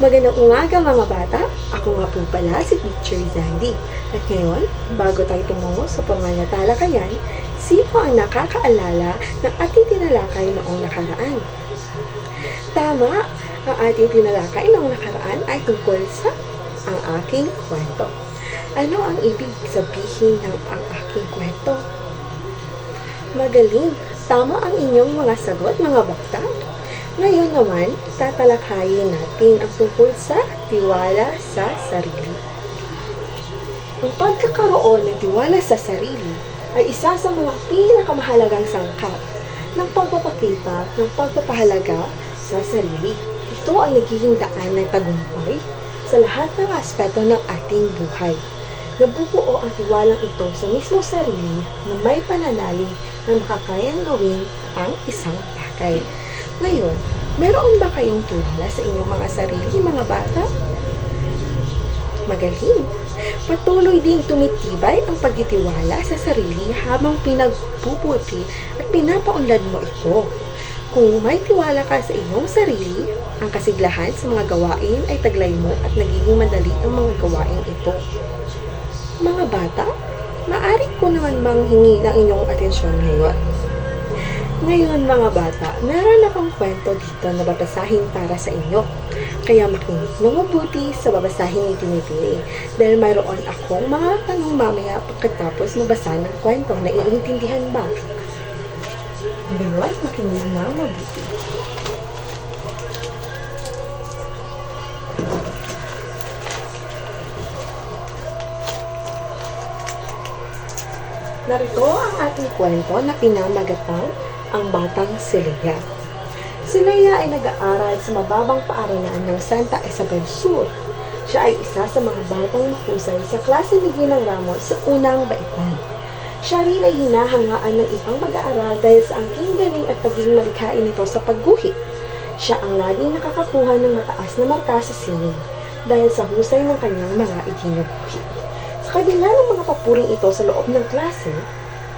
Magandang umaga mga bata! Ako nga po pala si Teacher Zandy. At ngayon, bago tayo tumungo sa pananatalakayan, sino ang nakakaalala ng ating tinalakay noong nakaraan? Tama! Ang ating tinalakay noong nakaraan ay tungkol sa ang aking kwento. Ano ang ibig sabihin ng ang aking kwento? Magaling! Tama ang inyong mga sagot mga bata. Ngayon naman, tatalakayin natin ang tungkol sa tiwala sa sarili. Ang pagkakaroon ng tiwala sa sarili ay isa sa mga pinakamahalagang sangkap ng pagpapakita ng pagpapahalaga sa sarili. Ito ang nagiging daan ng tagumpay sa lahat ng aspeto ng ating buhay. Nabubuo ang tiwalang ito sa mismo sarili na may pananalig na makakayang gawin ang isang bagay. Ngayon, meron ba kayong tiwala sa inyong mga sarili, mga bata? Magaling! Patuloy din tumitibay ang pagtitiwala sa sarili habang pinagpuputi at pinapaunlad mo ito. Kung may tiwala ka sa iyong sarili, ang kasiglahan sa mga gawain ay taglay mo at nagiging madali ang mga gawain ito. Mga bata, maaari ko naman manghingi ng inyong atensyon ngayon. Ngayon mga bata, meron akong kwento dito na babasahin para sa inyo. Kaya makinig ng mabuti sa babasahin ni pinipili dahil mayroon akong mga tanong mamaya pagkatapos mabasa ng kwento. Naiintindihan ba? Ngayon, makinig ng mabuti. Narito ang ating kwento na pinamagatang ang batang si Leia. Si Leia ay nag-aaral sa mababang paaralan ng Santa Isabel Sur. Siya ay isa sa mga batang mahusay sa klase ni Ginang Ramos sa unang baitan. Siya rin ay hinahangaan ng ibang mag-aaral dahil sa angking galing at pagiging malikhain nito sa pagguhit. Siya ang laging nakakakuha ng mataas na marka sa sining dahil sa husay ng kanyang mga iginuguhit. Sa kabila ng mga papuring ito sa loob ng klase,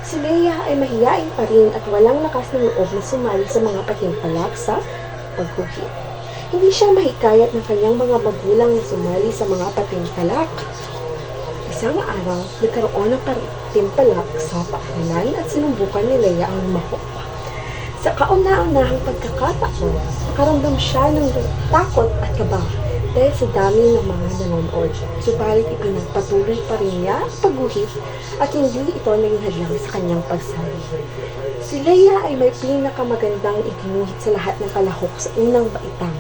si Leia ay mahiyain pa rin at walang lakas ng loob na sumali sa mga patimpalak sa pagguhit. Hindi siya mahikayat ng kanyang mga magulang na sumali sa mga patimpalak. Isang araw, nagkaroon ng patimpalak sa paaralan at sinubukan ni Leia ang lumahok. Sa kauna-unahang pagkakataon, nakaramdam siya ng takot at kaba dahil sa dami ng mga nanonood. Subalit ipinagpatuloy pa rin niya ang pagguhit at hindi ito naging hadlang sa kanyang pagsali. Si Leia ay may pinakamagandang iginuhit sa lahat ng kalahok sa unang baitang.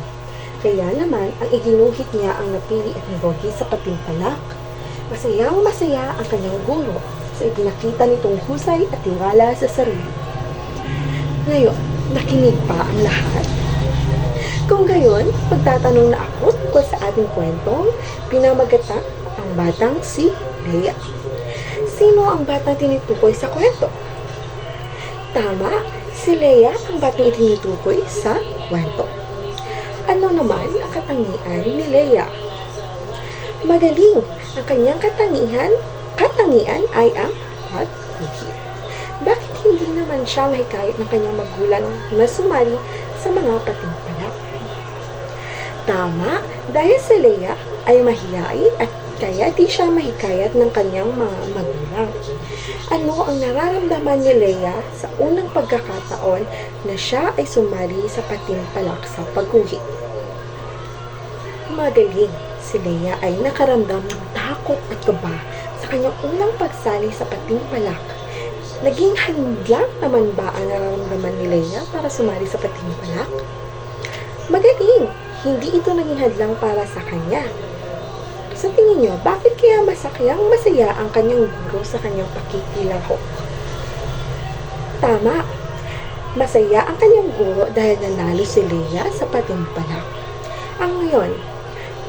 Kaya naman, ang iginuhit niya ang napili at nagogi sa patimpalak. Masayang masaya ang kanyang guro sa ipinakita nitong husay at tiwala sa sarili. Ngayon, nakinig pa ang lahat? Kung gayon, pagtatanong na ako tungkol sa ating kwentong pinamagatang ang batang si Leia. Sino ang batang tinutukoy sa kwento? Tama, si Leia ang batang itinutukoy sa kwento. Ano naman ang katangian ni Leia? Magaling! Ang kanyang katangian ay ang pagguhit. Bakit hindi naman siya mahikayat ng kanyang magulang na sumali sa mga patimpalak? Tama, dahil si Leia ay mahiyain at kaya di siya mahikayat ng kanyang mga magulang. Ano ang nararamdaman ni Leia sa unang pagkakataon na siya ay sumali sa patimpalak sa pagguhit? Magaling, si Leia ay nakaramdam ng takot at kaba sa kanyang unang pagsali sa patimpalak. Naging hadlang naman ba ang nararamdaman ni Leia para sumali sa patimpalak? Magaling! Hindi ito naging hadlang para sa kanya. Sa tingin niyo, bakit kaya masaya ang kanyang guro sa kanyang pakikilahok? Tama! Masaya ang kanyang guro dahil nanalo si Leia sa patimpalak. Ang ngayon,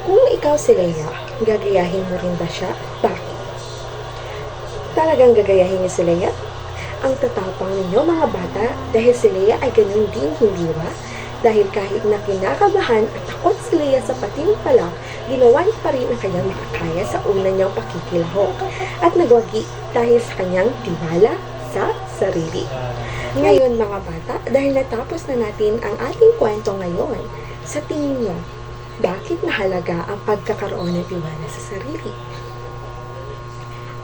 kung ikaw si Leia, gagayahin mo rin ba siya? Bakit? Talagang gagayahin niyo si Leia? Ang tatapang ninyo mga bata dahil si Leia ay ganun din, hindi ba? Dahil kahit na kinakabahan at takot si Leia sa patimpalak, ginawa niya pa rin ang kanyang makakaya sa una niyang pakikilahok at nagwagi dahil sa kanyang tiwala sa sarili. Ngayon mga bata, dahil natapos na natin ang ating kwento ngayon, sa tingin niyo, Bakit mahalaga ang pagkakaroon ng tiwala sa sarili?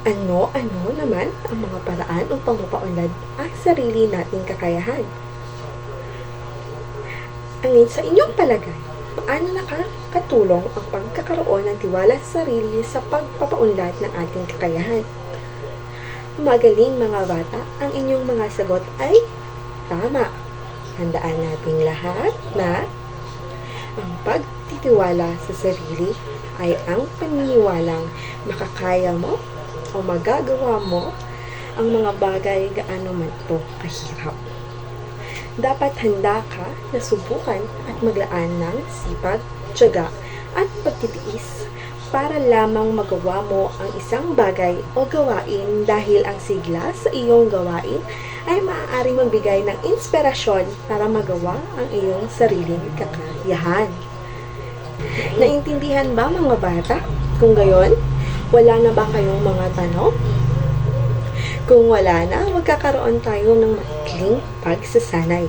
Ano naman ang mga paraan upang mapaunlad ang sarili nating kakayahan? Sa inyong palagay, paano nakakatulong ang pagkakaroon ng tiwala sa sarili sa pagpapaunlad ng ating kakayahan? Magaling mga bata, ang inyong mga sagot ay tama. Handaan nating lahat na ang pagtitiwala sa sarili ay ang paniniwalang makakaya mo o magagawa mo ang mga bagay gaano man ito kahirap. Dapat handa ka na subukan at maglaan ng sipag, tiyaga at pagtitiis para lamang magawa mo ang isang bagay o gawain dahil ang sigla sa iyong gawain ay maaaring magbigay ng inspirasyon para magawa ang iyong sariling kakayahan. Naintindihan ba mga bata? Kung gayon, wala na ba kayong mga tanong? Kung wala na, magkakaroon tayo ng maikling pagsasanay.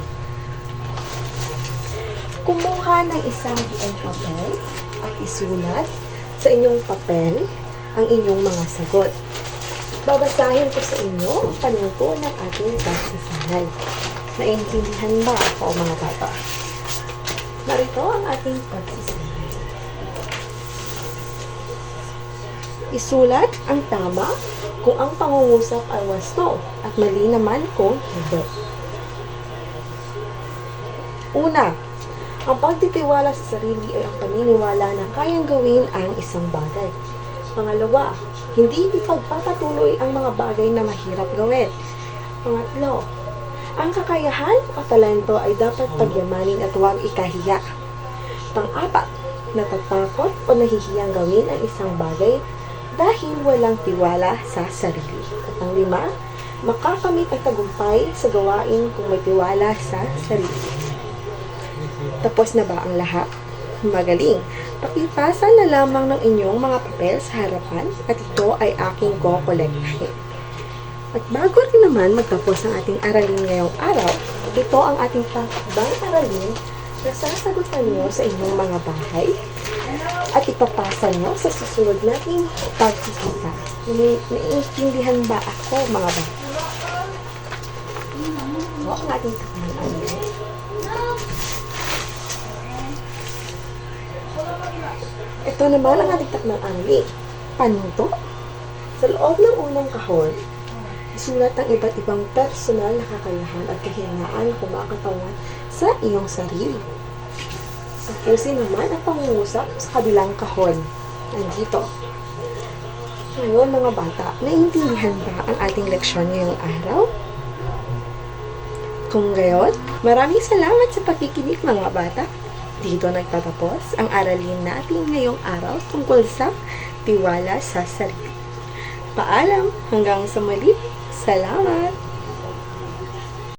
Kumuha ng isang buong papel at isulat sa inyong papel ang inyong mga sagot. Babasahin ko sa inyo ang panungko ng ating pagsasanay. Naintindihan ba ako mga bata? Narito ang ating pagsasanay. Isulat ang tama kung ang pangungusap ay wasto at mali naman kung hindi. Una, ang pagtitiwala sa sarili ay ang paniniwala na kayang gawin ang isang bagay. Pangalawa, hindi ipagpapatuloy ang mga bagay na mahirap gawin. Pangatlo, ang kakayahan o talento ay dapat pagyamanin at huwag ikahiya. Pang-apat, natatakot o nahihiyang gawin ang isang bagay dahil walang tiwala sa sarili. At ang lima, makakamit ang tagumpay sa gawain kung may tiwala sa sarili. Tapos na ba ang lahat? Magaling! Pakipasa na lamang ng inyong mga papel sa harapan at ito ay aking kokolektahin. At bago rin naman magtapos ang ating aralin ngayong araw, ito ang ating pang aralin na sasagutan nyo sa inyong mga bahay at ipapasa nyo sa susunod nating pagkikita. Naiintindihan ba ako mga bata? Ito ang ating takmang aralin. Ito naman ang ating takmang aralin. Panuto. Sa loob ng unang kahon, isulat ang iba't ibang personal na kakayahan at kahinaan na kumakatawan sa iyong sarili. Tapusin naman ang pangungusap sa kabilang kahon. Nandito. Ngayon mga bata, naiintindihan ba ang ating leksyon ngayong araw? Kung gayon, maraming salamat sa pakikinig mga bata. Dito nagtatapos ang aralin natin ngayong araw tungkol sa tiwala sa sarili. Paalam, hanggang sa muli. Salamat!